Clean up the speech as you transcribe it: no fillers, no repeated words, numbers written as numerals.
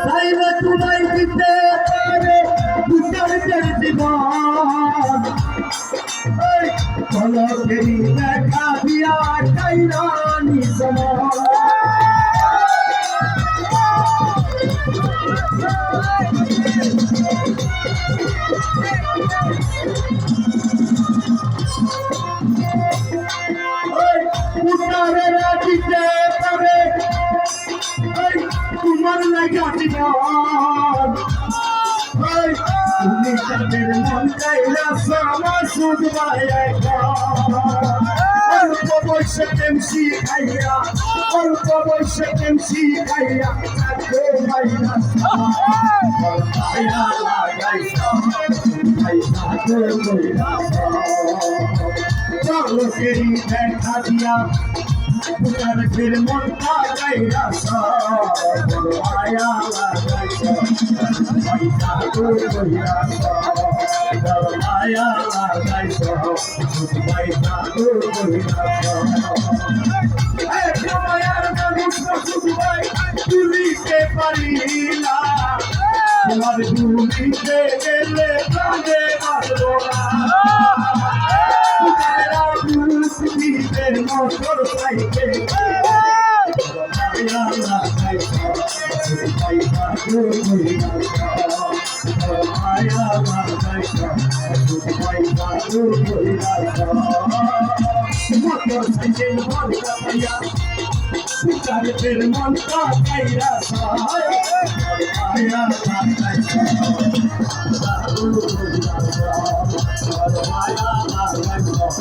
চাইলে তোমায় দিতে পারে দুঃখের জীবন পলকেরই দেখা দিয়া কাইরানি সময় উত্তরেরা দিতে পারে তোমার লাগা জীবন তুমি তাদের মন চাইলা আমার শুধু অল্প বয়সে প্রেম শিখাইয়া অল্প বয়সে প্রেম শিখাইয়া চলকেরই দেখা দিয়া পুতার ফির মনটা গাইরা মায়া লাগাইছে পয়সা তো কইরা মায়া লাগাইছে পয়সা তো কইরা মায়ার মানুষ শুধু ভাই তুলিতে পারি না তোমার দুলিতে গেলে প্রাণে বাঁচবো না মোটর সাইকেল মায়া লাগাইছে পয়সা তো কইরা মায়া লাগাইছে পয়সা তো কইরা মোটর সাইকেল মায়া পুতারের মনটা গাইরা মায়া লাগাইছে মায়া লাগাইছে